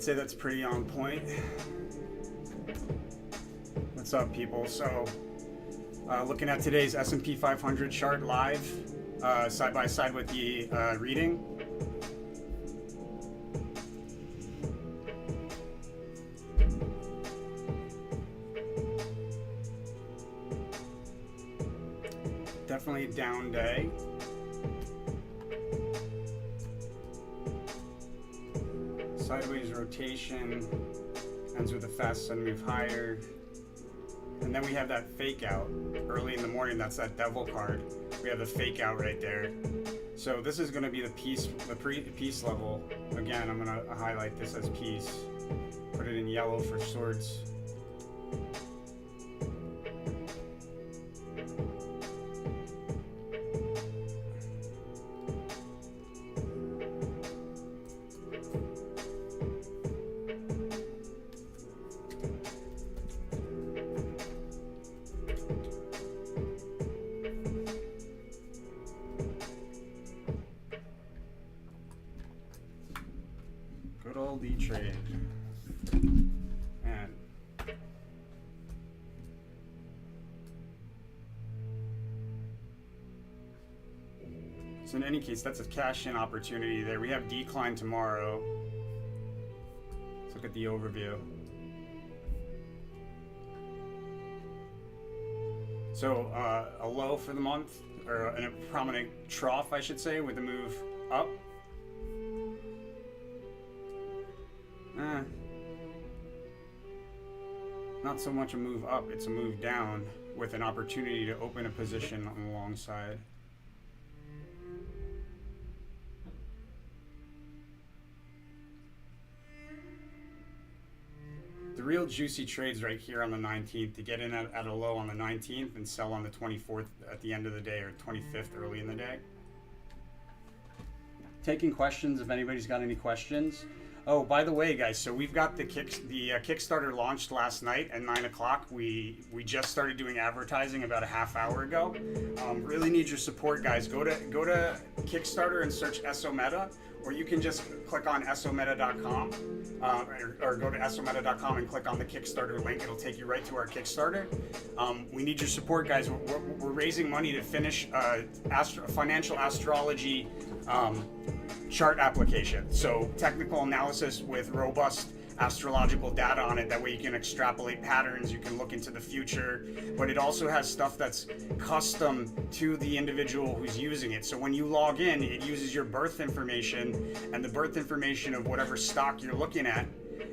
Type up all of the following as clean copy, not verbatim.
say that's pretty on point. What's up, people? So, looking at today's S&P 500 chart live, side by side with the reading. Definitely a down day. Sideways rotation ends with a fast sudden move higher. And then we have that fake out early in the morning. That's that devil card. We have the fake out right there. So this is going to be the peace level. Again, I'm going to highlight this as peace. Put it in yellow for swords. Good old E-Trade. Man. So in any case, that's a cash-in opportunity there. We have decline tomorrow. Let's look at the overview. So a low for the month, or a prominent trough, I should say, with a move up. Not so much a move up, it's a move down with an opportunity to open a position on the long side. The real juicy trades right here on the 19th, to get in at a low on the 19th and sell on the 24th at the end of the day, or 25th early in the day. Taking questions if anybody's got any questions. Oh, by the way, guys, so we've got the Kickstarter launched last night at 9 o'clock. We just started doing advertising about a half hour ago. Really need your support, guys. Go to Kickstarter and search SOMeta, or you can just click on SOMeta.com or go to SOMeta.com and click on the Kickstarter link. It'll take you right to our Kickstarter. We need your support, guys. We're raising money to finish financial astrology chart application. So technical analysis with robust astrological data on it. That way you can extrapolate patterns, you can look into the future, but it also has stuff that's custom to the individual who's using it. So when you log in, it uses your birth information and the birth information of whatever stock you're looking at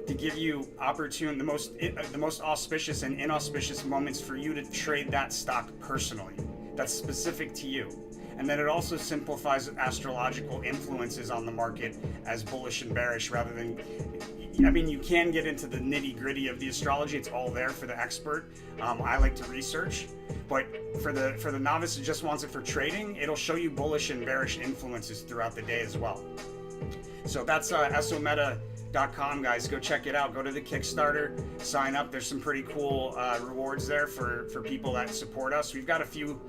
to give you the most auspicious and inauspicious moments for you to trade that stock personally. That's specific to you. And then it also simplifies astrological influences on the market as bullish and bearish, rather than, I mean, you can get into the nitty gritty of the astrology. It's all there for the expert. I like to research, but for the novice who just wants it for trading, it'll show you bullish and bearish influences throughout the day as well. So that's SOMeta.com, guys. Go check it out. Go to the Kickstarter, sign up. There's some pretty cool rewards there for people that support us. We've got a few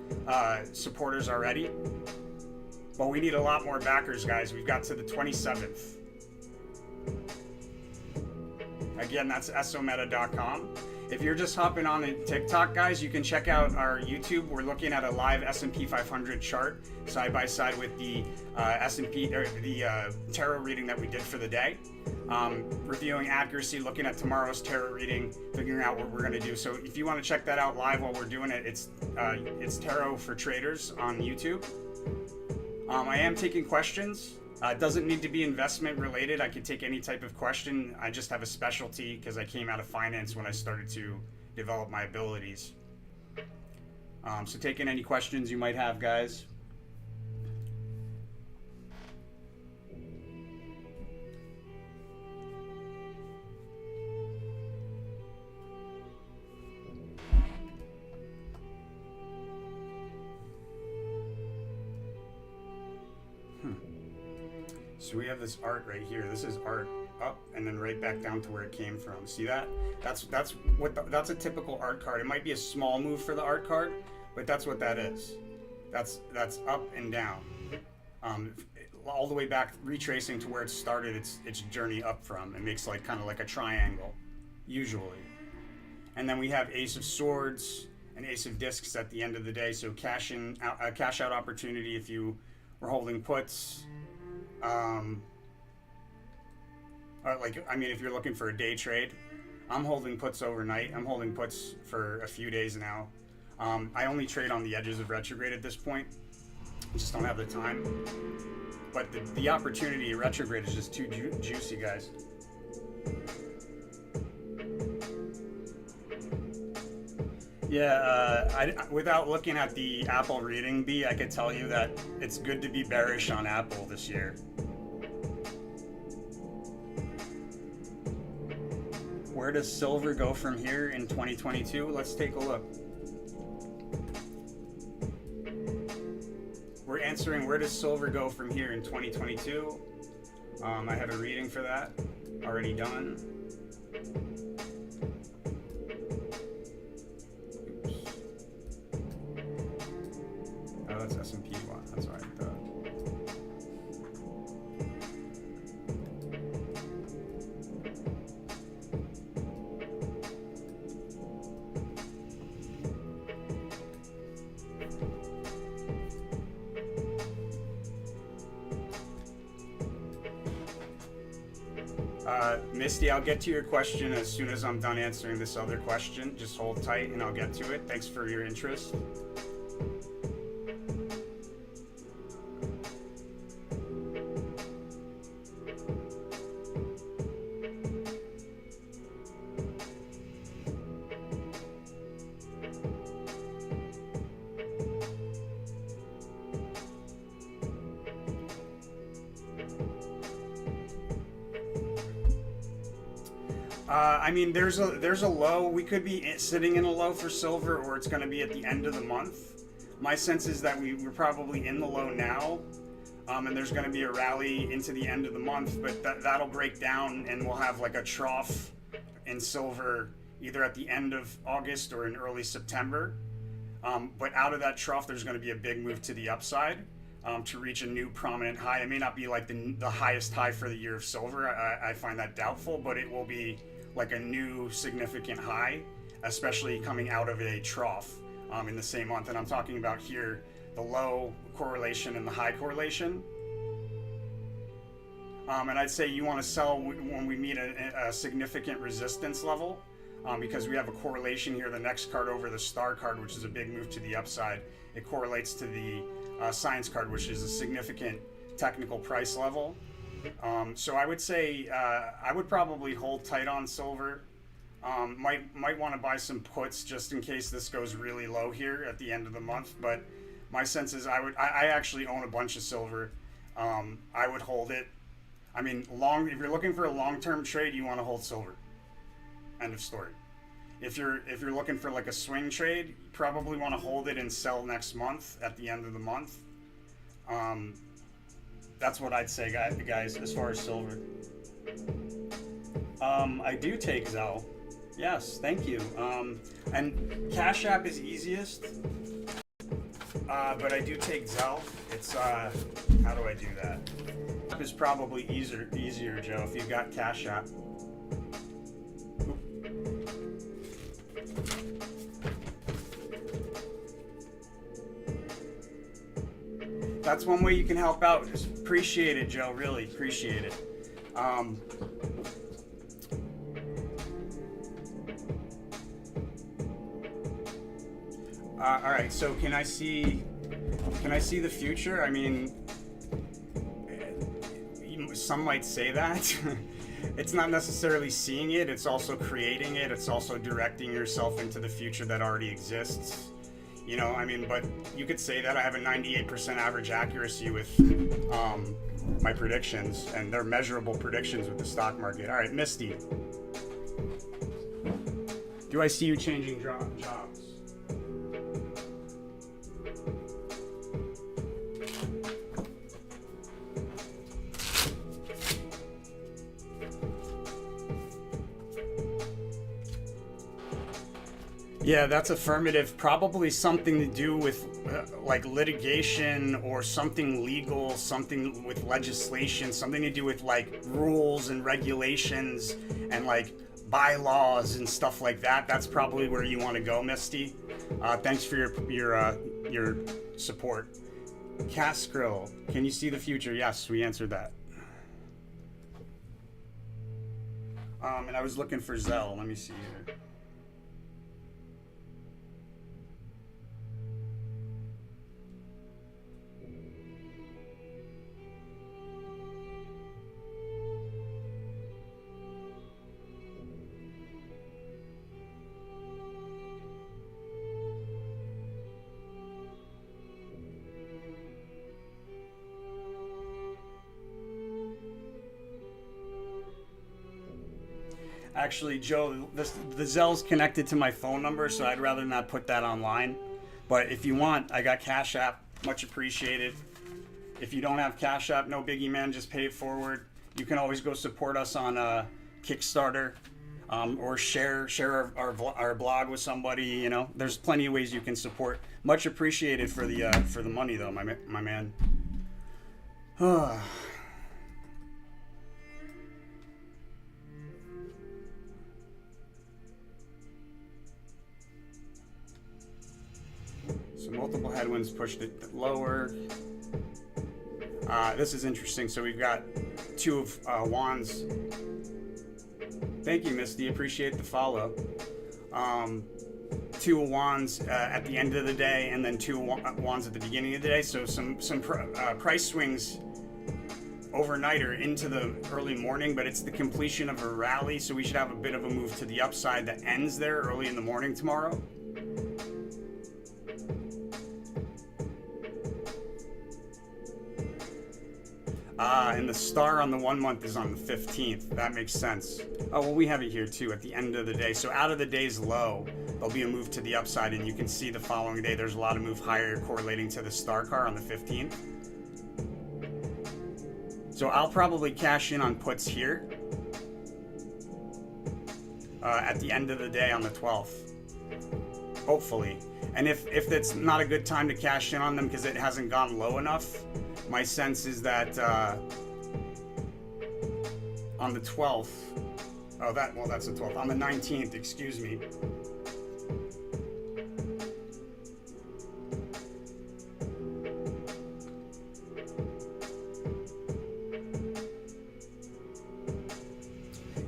supporters already, but we need a lot more backers, guys. We've got to the 27th. Again, that's SOMeta.com. If you're just hopping on TikTok, guys, you can check out our YouTube. We're looking at a live S&P 500 chart side by side with the S&P or the tarot reading that we did for the day. Reviewing accuracy, looking at tomorrow's tarot reading, figuring out what we're going to do. So if you want to check that out live while we're doing it, it's Tarot for Traders on YouTube. I am taking questions. It doesn't need to be investment related. I could take any type of question. I just have a specialty because I came out of finance when I started to develop my abilities. So taking any questions you might have, guys. So we have this art right here. This is art up and then right back down to where it came from. See that? That's a typical art card. It might be a small move for the art card, but that's what that is. That's up and down. all the way back, retracing to where it started its journey up from. It makes like kind of like a triangle, usually. And then we have Ace of Swords and Ace of Discs at the end of the day. So cash out opportunity if you were holding puts. If you're looking for a day trade, I'm holding puts overnight. I'm holding puts for a few days now. I only trade on the edges of retrograde at this point. I just don't have the time. But the opportunity in retrograde is just too juicy, guys. Yeah, without looking at the Apple reading, B, I could tell you that it's good to be bearish on Apple this year. Where does silver go from here in 2022? Let's take a look. We're answering where does silver go from here in 2022. I have a reading for that already done. Oops. Oh, that's S&P one. That's all right. Misty, I'll get to your question as soon as I'm done answering this other question. Just hold tight and I'll get to it. Thanks for your interest. There's a low. We could be sitting in a low for silver, or it's going to be at the end of the month. My sense is that we're probably in the low now, and there's going to be a rally into the end of the month, but that'll break down, and we'll have like a trough in silver either at the end of August or in early September. But out of that trough, there's going to be a big move to the upside to reach a new prominent high. It may not be like the highest high for the year of silver. I find that doubtful, but it will be like a new significant high, especially coming out of a trough in the same month. And I'm talking about here the low correlation and the high correlation. And I'd say you want to sell when we meet a significant resistance level, because we have a correlation here. The next card over, the star card, which is a big move to the upside, it correlates to the science card, which is a significant technical price level. So I would say I would probably hold tight on silver. Might want to buy some puts just in case this goes really low here at the end of the month. But my sense is I actually own a bunch of silver. I would hold it. I mean, if you're looking for a long-term trade, you want to hold silver. End of story. If you're looking for like a swing trade, you probably want to hold it and sell next month at the end of the month. That's what I'd say, guys, as far as silver. I do take Zelle. Yes, thank you. And Cash App is easiest, but I do take Zelle. It's, how do I do that? App is probably easier, Joe, if you've got Cash App. That's one way you can help out. Just appreciate it, Joe. Really appreciate it. All right. So can I see the future? I mean, some might say that. It's not necessarily seeing it. It's also creating it. It's also directing yourself into the future that already exists. You know, I mean, but you could say that I have a 98% average accuracy with my predictions, and they're measurable predictions with the stock market. All right, Misty. Do I see you changing jobs? Yeah, that's affirmative. Probably something to do with like litigation or something legal, something with legislation, something to do with like rules and regulations and like bylaws and stuff like that. That's probably where you want to go, Misty. Thanks for your support. Caskrill, can you see the future? Yes, we answered that. And I was looking for Zell. Let me see here. Actually, Joe, the Zell's connected to my phone number, so I'd rather not put that online. But if you want, I got Cash App. Much appreciated. If you don't have Cash App, no biggie, man. Just pay it forward. You can always go support us on Kickstarter, or share our blog with somebody. You know, there's plenty of ways you can support. Much appreciated for the money, though, my man. So multiple headwinds pushed it lower. This is interesting. So we've got two of wands. Thank you, Misty. Appreciate the follow. Two of wands at the end of the day, and then two wands at the beginning of the day. So some price swings overnight or into the early morning, but it's the completion of a rally. So we should have a bit of a move to the upside that ends there early in the morning tomorrow. And the star on the 1 month is on the 15th. That makes sense. Oh, well, we have it here too at the end of the day. So out of the day's low, there'll be a move to the upside, and you can see the following day there's a lot of move higher correlating to the star car on the 15th. So I'll probably cash in on puts here at the end of the day on the 12th. Hopefully. And if it's not a good time to cash in on them because it hasn't gone low enough, my sense is that on the 12th, that's the 12th, on the 19th, excuse me.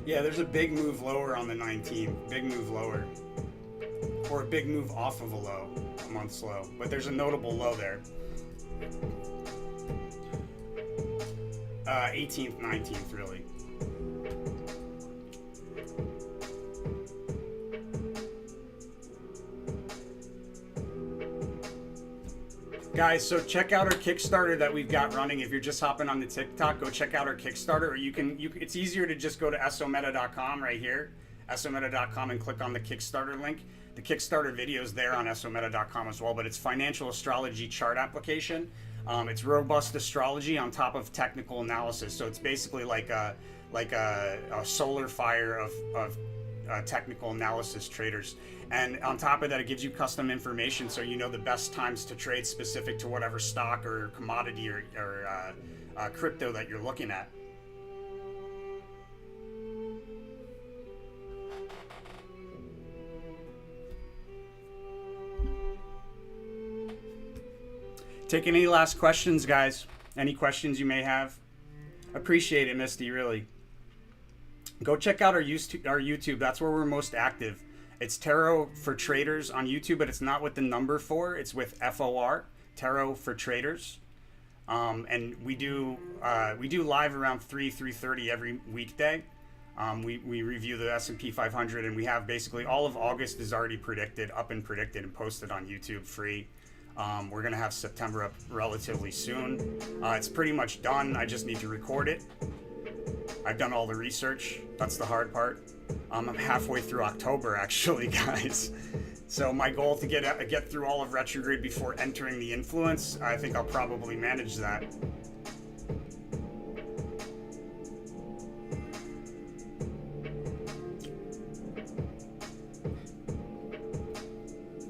Yeah, there's a big move lower on the 19th, big move lower. Or a big move off of a low, a month's low. But there's a notable low there. 18th, 19th, really. Guys, so check out our Kickstarter that we've got running. If you're just hopping on the TikTok, go check out our Kickstarter. Or it's easier to just go to someta.com right here, someta.com, and click on the Kickstarter link. The Kickstarter video is there on someta.com as well, but it's financial astrology chart application. It's robust astrology on top of technical analysis. So it's basically like a solar fire of technical analysis traders. And on top of that, it gives you custom information so you know the best times to trade specific to whatever stock or commodity or crypto that you're looking at. Take any last questions, guys. Any questions you may have. Appreciate it, Misty, really. Go check out our YouTube. That's where we're most active. It's Tarot for Traders on YouTube, but it's not with the number 4. It's with FOR, Tarot for Traders. And we do live around 3:30 every weekday. We review the S&P 500, and we have basically all of August is already up and predicted and posted on YouTube free. We're going to have September up relatively soon. It's pretty much done. I just need to record it. I've done all the research. That's the hard part. I'm halfway through October, actually, guys. So my goal to get through all of retrograde before entering the influence, I think I'll probably manage that.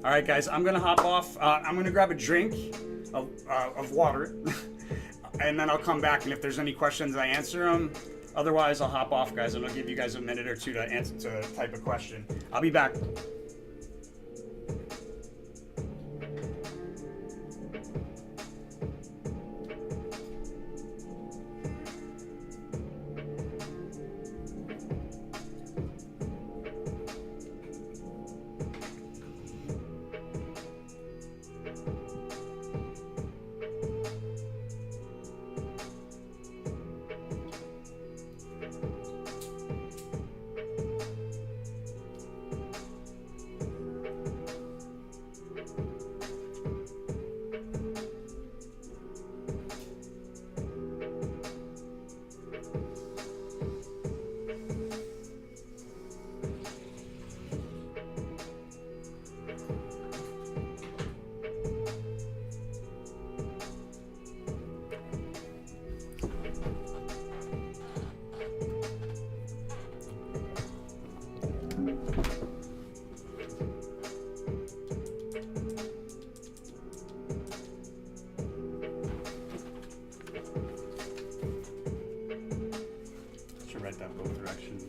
All right, guys, I'm gonna hop off. I'm gonna grab a drink of water, and then I'll come back. And if there's any questions, I answer them. Otherwise, I'll hop off, guys, and I'll give you guys a minute or two to answer to type a question. I'll be back. Write that both directions.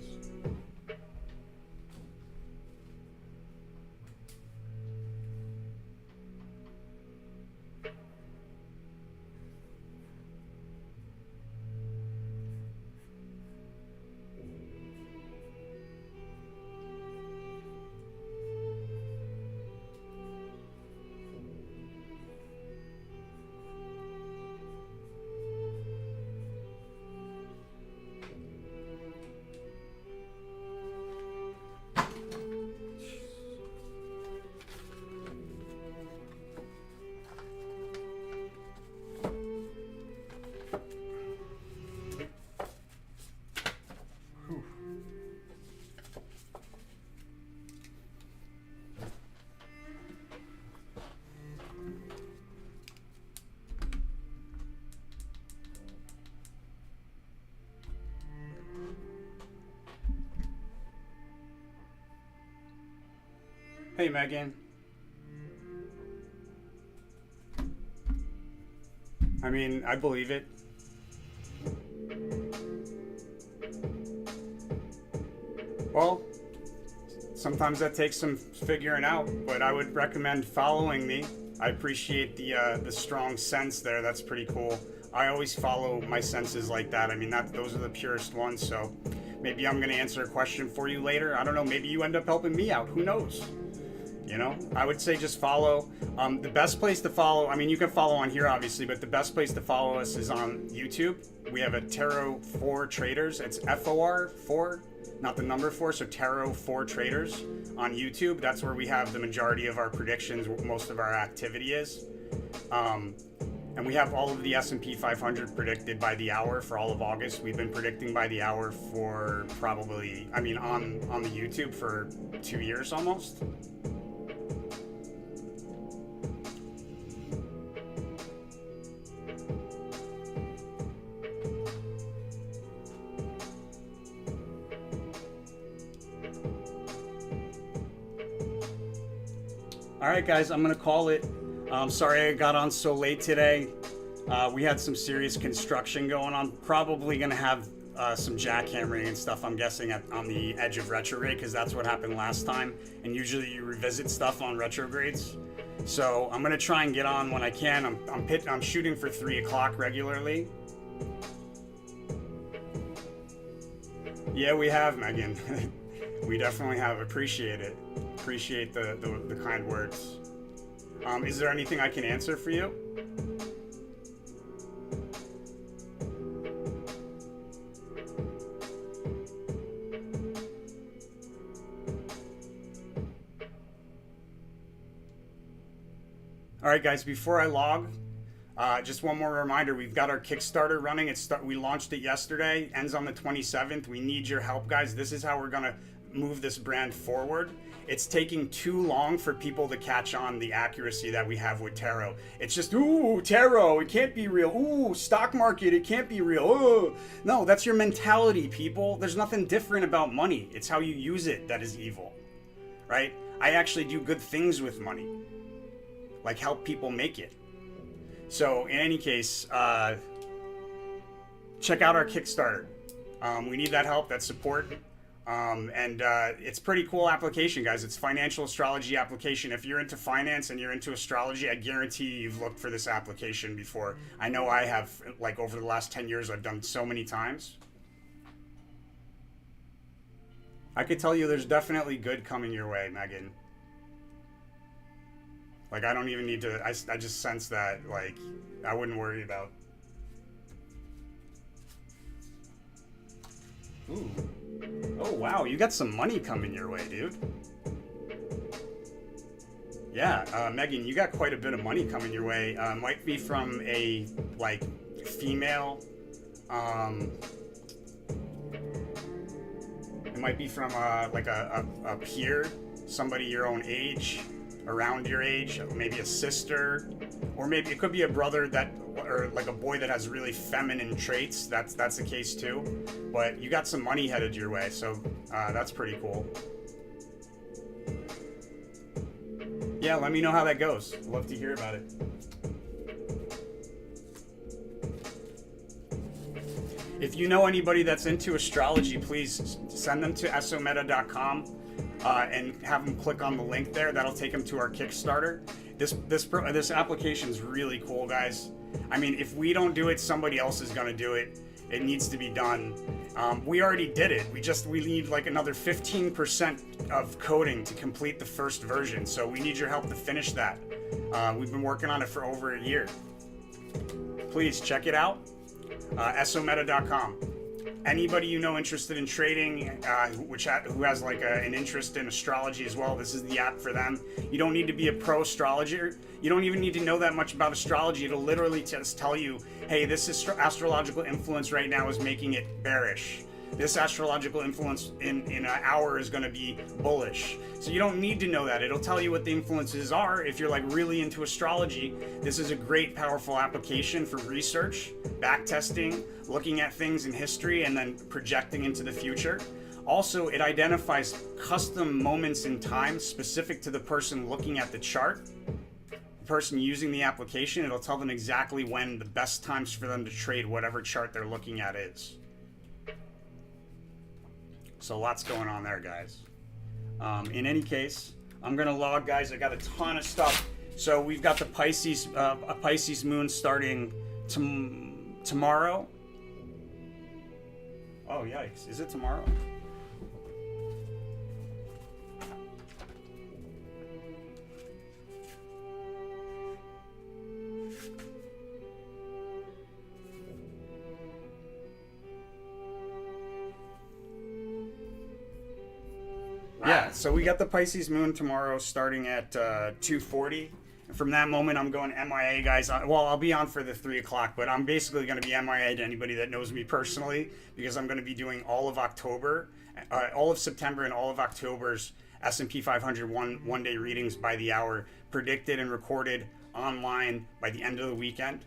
Hey, Megan. I mean, I believe it. Well, sometimes that takes some figuring out, but I would recommend following me. I appreciate the strong sense there. That's pretty cool. I always follow my senses like that. I mean, those are the purest ones, so maybe I'm going to answer a question for you later. I don't know. Maybe you end up helping me out. Who knows? You know, I would say just follow. The best place to follow, I mean, you can follow on here, obviously, but the best place to follow us is on YouTube. We have a Tarot 4 Traders. It's FOR 4, not the number 4, so Tarot 4 Traders on YouTube. That's where we have the majority of our predictions, most of our activity is. And we have all of the S&P 500 predicted by the hour for all of August. We've been predicting by the hour for probably, I mean, on the YouTube for 2 years almost. All right, guys, I'm gonna call it. Sorry I got on so late today. We had some serious construction going on. Probably gonna have some jackhammering and stuff, I'm guessing, on the edge of retrograde, because that's what happened last time. And usually you revisit stuff on retrogrades. So I'm gonna try and get on when I can. I'm shooting for 3 o'clock regularly. Yeah, we have, Megan. We definitely have. Appreciate it. Appreciate the kind words. Is there anything I can answer for you? All right, guys, before I log, just one more reminder. We've got our Kickstarter running. We launched it yesterday, ends on the 27th. We need your help, guys. This is how we're gonna move this brand forward. It's taking too long for people to catch on the accuracy that we have with tarot. It's just, ooh, tarot, it can't be real. Ooh, stock market, it can't be real. Ooh. No, that's your mentality, people. There's nothing different about money. It's how you use it that is evil, right? I actually do good things with money, like help people make it. So in any case, check out our Kickstarter. We need that help, that support. And it's a pretty cool application, guys. It's financial astrology application. If you're into finance and you're into astrology, I guarantee you've looked for this application before. I know I have, like over the last 10 years, I've done so many times. I could tell you there's definitely good coming your way, Megan. Like, I don't even need to, I just sense that, like, I wouldn't worry about. Ooh. Oh, wow, you got some money coming your way, dude. Yeah, Megan, you got quite a bit of money coming your way. Might be from a, like, female, it might be from, like, a peer, somebody your own age, around your age, maybe a sister, or maybe it could be a brother that, or like a boy that has really feminine traits. That's the case too. But you got some money headed your way, so that's pretty cool. Yeah, let me know how that goes. Love to hear about it. If you know anybody that's into astrology, please send them to someta.com. And have them click on the link there. That'll take them to our Kickstarter. This application is really cool, guys. I mean, if we don't do it, somebody else is going to do it. It needs to be done. We already did it. We need like another 15% of coding to complete the first version. So we need your help to finish that. We've been working on it for over a year. Please check it out. someta.com. Anybody you know interested in trading, who has like an interest in astrology as well, this is the app for them. You don't need to be a pro astrologer. You don't even need to know that much about astrology. It'll literally just tell you, hey, this is astrological influence right now is making it bearish. This astrological influence in an hour is going to be bullish. So you don't need to know that. It'll tell you what the influences are. If you're like really into astrology, this is a great, powerful application for research, back testing, looking at things in history, and then projecting into the future. Also, it identifies custom moments in time specific to the person looking at the chart. The person using the application, it'll tell them exactly when the best times for them to trade whatever chart they're looking at is. So lots going on there, guys. In any case, I'm gonna log, guys. I got a ton of stuff. So we've got the Pisces, a Pisces moon starting tomorrow. Oh yikes! Is it tomorrow? Yeah, so we got the Pisces moon tomorrow starting at 2:40. From that moment, I'm going MIA, guys. Well, I'll be on for the 3 o'clock, but I'm basically going to be MIA to anybody that knows me personally, because I'm going to be doing all of October, all of September and all of October's S&P 500 one-day readings by the hour, predicted and recorded online by the end of the weekend.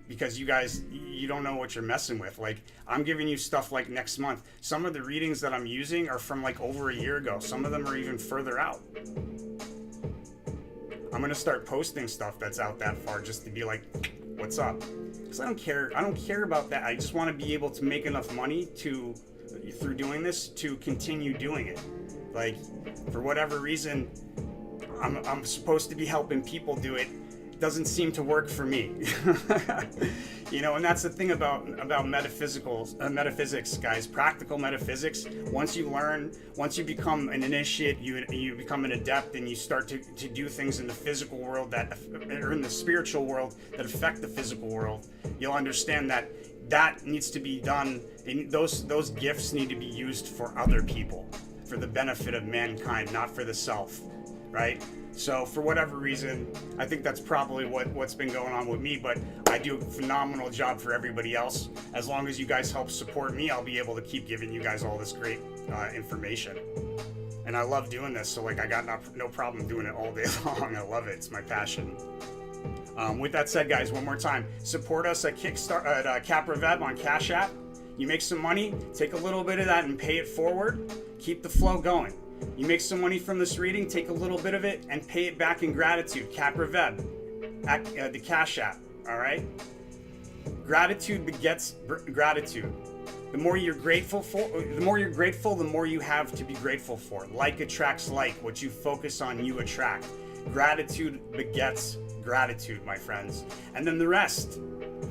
Because you guys, you don't know what you're messing with. Like, I'm giving you stuff like next month. Some of the readings that I'm using are from like over a year ago. Some of them are even further out. I'm gonna start posting stuff that's out that far just to be like, what's up? Because I don't care about that. I just want to be able to make enough money through doing this to continue doing it. Like, for whatever reason, I'm supposed to be helping people do it. Doesn't seem to work for me. You know, and that's the thing about metaphysics, guys. Practical metaphysics. Once you become an initiate, you become an adept, and you start to do things in the physical world or in the spiritual world that affect the physical world. You'll understand that needs to be done. Those gifts need to be used for other people, for the benefit of mankind, not for the self, right? So for whatever reason, I think that's probably what's been going on with me, but I do a phenomenal job for everybody else. As long as you guys help support me, I'll be able to keep giving you guys all this great information. And I love doing this, so like I got no problem doing it all day long. I love it. It's my passion. With that said, guys, one more time, support us at Kapproveb on Cash App. You make some money, take a little bit of that and pay it forward. Keep the flow going. You make some money from this reading, take a little bit of it and pay it back in gratitude. Kapproveb, the Cash App, all right? Gratitude begets gratitude. The more you're grateful, the more you have to be grateful for. Like attracts like. What you focus on, you attract. Gratitude begets gratitude, my friends. And then the rest,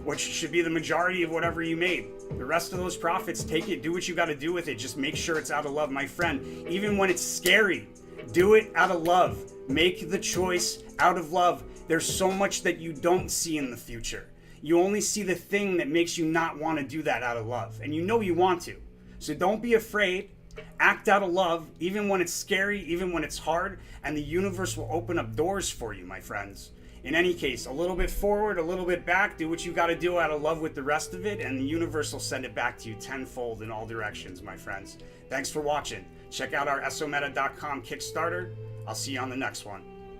which should be the majority of whatever you made. The rest of those profits, take it, do what you got to do with it. Just make sure it's out of love, my friend. Even when it's scary, do it out of love. Make the choice out of love. There's so much that you don't see in the future. You only see the thing that makes you not want to do that out of love. And you know you want to. So don't be afraid. Act out of love, even when it's scary, even when it's hard. And the universe will open up doors for you, my friends. In any case, a little bit forward, a little bit back. Do what you got to do out of love with the rest of it. And the universe will send it back to you tenfold in all directions, my friends. Thanks for watching. Check out our SOMeta.com Kickstarter. I'll see you on the next one.